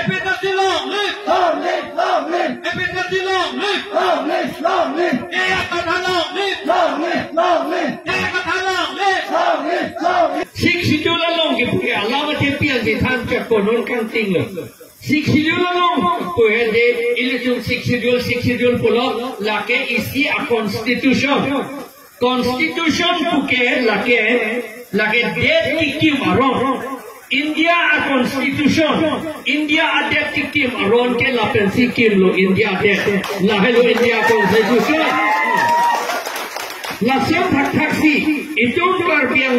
Epitaph long live! Long live! Long live! Epitaph long live! Long live! Long live! Kathar long live! Long live! Long live! Kathar long live! Long live! Long live! 60 la long ke puke alama te pian je than ke konon kan ting lo 60 la long ko he de election 60 pulo la ke isi a constitution puke la ke de ki maron India a constitution India a de ki maron ke la pensi kim lo India de la hello India constitution la siam taksi itu karbiang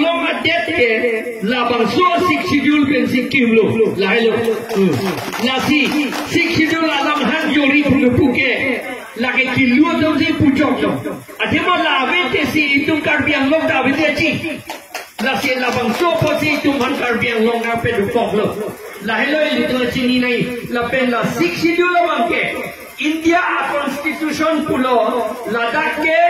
long adet ke la bangso 6 schedule pensi kim lo la hello la si 6 schedule alam han jori puke la ke kilu dom si puchok lo ademo la avete si itu karbiang long da avete chi la si la bangso po si itu man karbiang long na pe dukok lo la hello itu chini nai la pen la 6 schedule bangke India constitution pulo Ladakh ke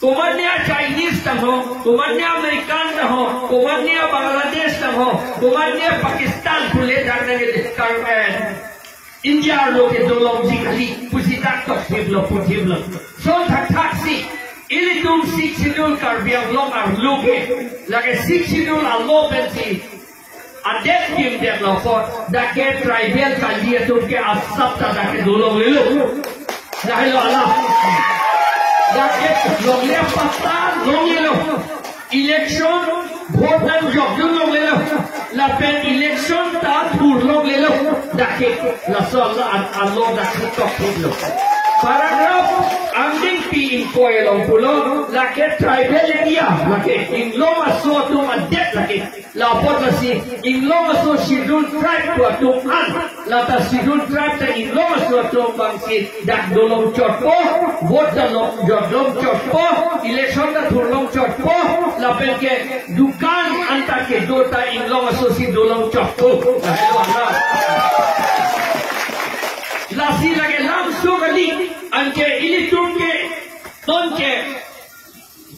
Kumannya Chinese taho, kumannya American taho, kumannya Bangladesh taho, kumannya Pakistan pule darne ke karben India lo ke dolong jikali pusitak tok tiblo putiblo so taksi ili tum 6 schedule karbiang long ar luke lage 6 schedule allo pensi adet kim det lo for da ke tribal kalia tum ke asap ta da ke dolong lelo da hello Allah da ke long le pasta long lelo election vote and job long lelo la pen election ta pur long lelo da ke la so Allah allo da ke tok lo paragraph anding pi in koelong pulo la ke tribal area la ke in lo maso tu adet la ke la pot la si in lo maso schedule tribe tu an la ta schedule tribe ta in lo maso tu bang si dak dolong chotpo vote da lo jodom chotpo election da thurlong chotpo la pen ke dukan anta ke dota in lo maso si dolong chotpo la Allah la si la ke lam so gali anke ilitum ke ton ke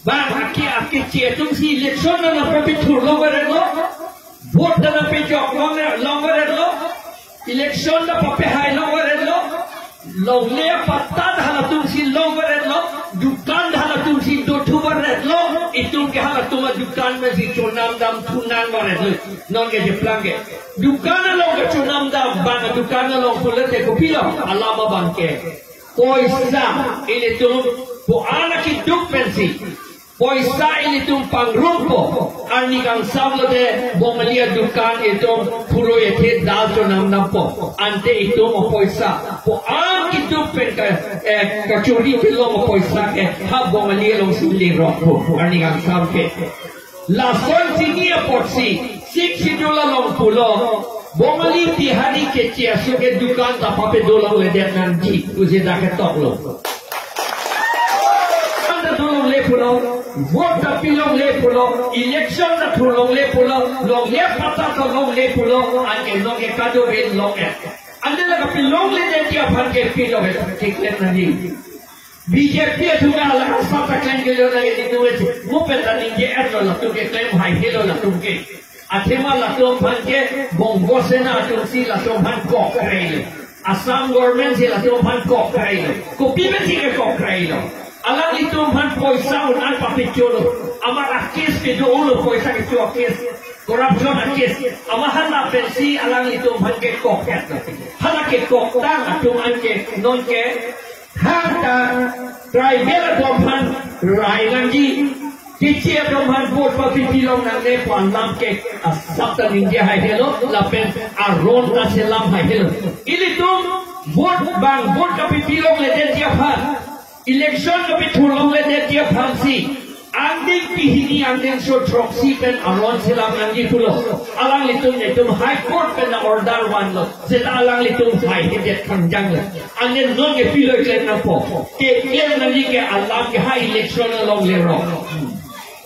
ba aki chetum si election na pe thurlo garelo vote na pe jok long garelo election na pe hai long garelo longle patta halatum si long garelo dukan halatum si dotu garelo itum ke halatum dukan me si chonam dam thunan garelo non ke jeplange dukan long ke chonam dam bang dukan long pulle te kopilo alama bangke Poisa ini tu po anak hidup pensi. Poisa ini tu pangrumpo. Ani kang sablo de bomalia dukan itu puro ete dal to nam nampo. Ante itu mo poisa. Po anak hidup penka kacuri pilo mo poisa ke ha bomalia long sili rokpo. Ani kang sabke. La son sinia porsi. $6 long pulo. Bomali tihari ke ciasu ke dukan tapa pe dolong le dia nanti uzi dah ke tok lo. Anda dolong le pulo, vote tapi long le pulo, election na thulong le pulo, long le pata to long le pulo, ane long ke kado be long e. Anda la kapi long le dia pan ke pilo be tik le nanti. BJP tu na la sata klaim ke lo na ke tu es, mo pe tani je etlo la tu ke klaim hai helo la tu ke. Athema latom bhanke bongo sena atumsi latom bhan kok krailo Assam government se latom bhan kok krailo kopi be thike kok krailo alang litom bhan poisa unan papicholo amar akes pe do ulo poisa ke cho akes corruption akes amahan na pensi alang litom bhan ke kok hala ke kok ta atum anke non ke hata tribal atom bhan railangi Kecil Brahman vote papi pilong nang ne panlam ke sabta India hai hello lapen aron na selam hai hello ili tum vote bang vote papi pilong le de dia phan election papi thulong le de dia phan si anding pihini anding so troxy pen aron selam angi pulo alang litum ne tum high court pen na order one lo sela alang litum hai de kanjang le ane non ke pilo ke na po ke nani ke alam ke high election long le ro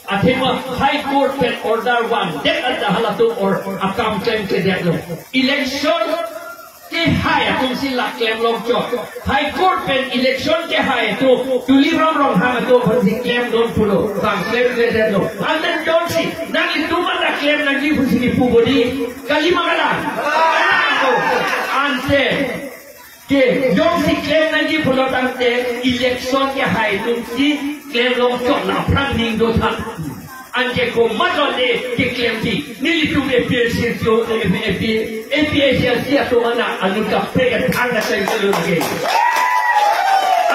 Athema High Court pen order one. That at the halatum or akam claim ke that lo. Election hai atung silak claim long chok high court pen election ke hai to tuliram rong hang to phansi claim don pulo bang claim le de no and then don't see nang itu mana claim nang di phansi pu bodi kali magala ante ke yong si claim nang di pulo tante election ke hai tung si claim long chok na prang ning do tha anje ko madole ke claim ti nili tu APS to mana anu ka prega thang na sai lo ge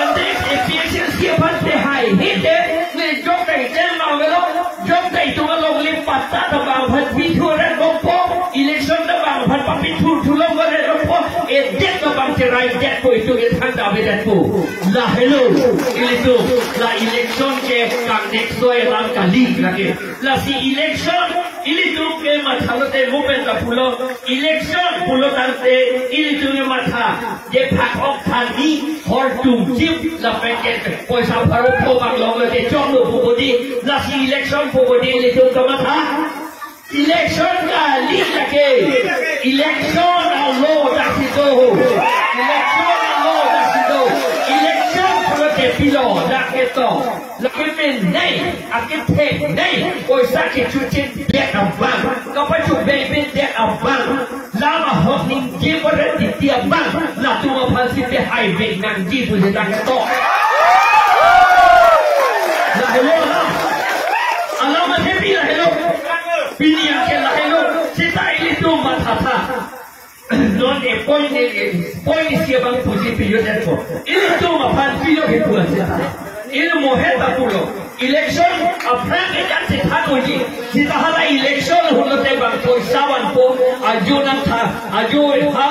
ande APS pante hai hite ne jok dai tel ma velo jok dai tu lo le patta da bang phat bi thore ko po election da bang phat pa pi thu lo gare ro po e det da bang che rai det ko itu ge thang da be det po la hello itu la election ke kang next so e ram kali lage la si election itu ke mathalote movement da pulo election pulo tante itu ne matha je phak ok thani hor tum chip la packet poisa pharo pho bang long le chong lo pu bodi la si election pu bodi le tu ka matha election ka li lage election lo da si do election lo da si do election pulo te pilo da ke to la ke men nei a ke the nei poisa ke chu chen de abang ka pa chu be be de abang la ma ho ning je ko de ti abang la tu ma phan si pe hai be nang ji pu je da ke to la hello Allah ma he pi la hello pini ya ke la hello sita ili tu ma tha tha non e poi si bang puji pi yo de ko ili tu ma phan pi yo ke pu ini moheta pulo election apna ke jate thano ji sita hala election hulo te bang ko sawan po aju nam tha aju ha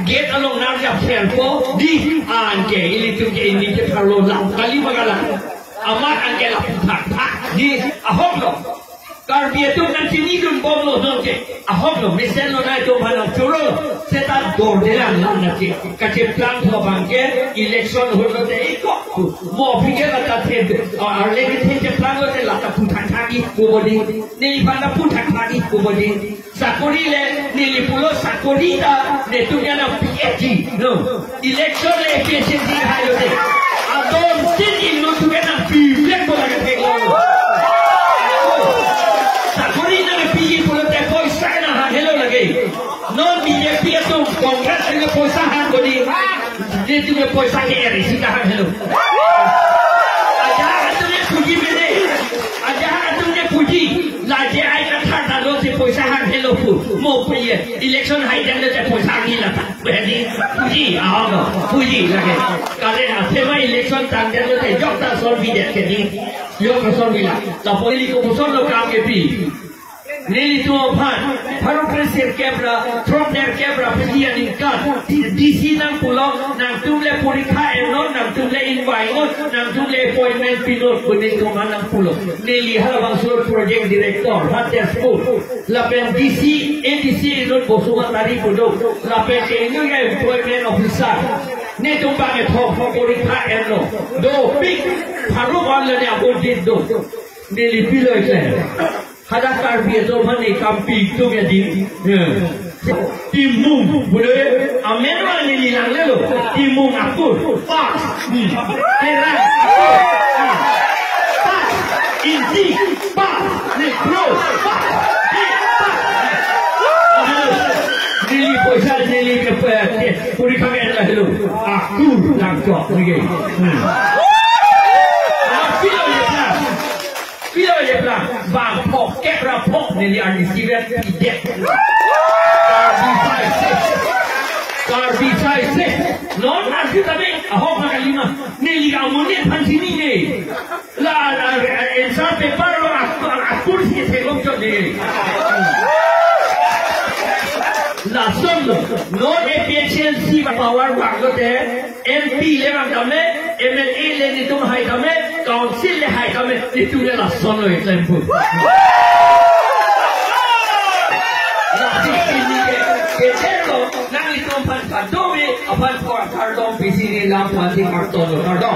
gate along nam ya pher po di an ke ili tu ke ini ke thalo la kali magala amat an ke la tha di ahok lo kar dia tu nan sini dun bom lo non ke ahok lo mesen lo na to bhalam churo seta dor de la na ke ka che plan tho bang ke election hulo te ko mo phike la ta the ar le ke the plan lo te la ta pu than thaki ko bodi ni banda pu than thaki ko bodi sakori le ni li pulo sakori da ne tu ya na PhD no election le PhD ha yo te adon tin in no tu ya na pi le ko la ke lo sakori na pi pulo te ko sa na ha hello lage non BJP to congress le ko sa ha bodi dia juga poisa ke eri sita han hello aja atumne puji mene aja atumne puji la je ai ka tha da lo se poisa han hello pu mo pu ye election hai dan le poisa ni la ta bedi puji aa puji lage kale na sema election tan de le jok ta sol bi de ke ni yo ka sol bi la poli ko sol lo kam ke pi Nili tu apaan, baru presir kebra, from there kebra pergi aningkan. DC nang pulau, nang tumle purikha enon, nang tumle invite, nang tumle appointment pinot kuning tu nang pulau. Nili halabang sur project director, hater school. Lapen DC, NDC enon bosungan tadi pulau. Lapen ke ini employment officer. Ne tumpang ethok purikha enon. Do big, baru orang le abon do. Nili pilih je. Ada karbi itu mana kampi itu jadi timung boleh amenwa ni hilang lelo timung aku pas terang pas inti pas negro pas nili poisa nili ke puri kami ada lelo aku langkah lagi Bila je bilang bang pok kebra pok ni yang disirat tidak. Karbi saya non nanti tapi ahok nak lima ni liga mundi panci ni ni. La insan paper lo aku sih sebab tu ni. La sono non efficiency power waktu deh MP lewat kami MLA le ni tu hai kami council le hai kami itu le la sono example la sini ke terlo nang itu pan dobe apan ko kardom pisini lam panti karton kardom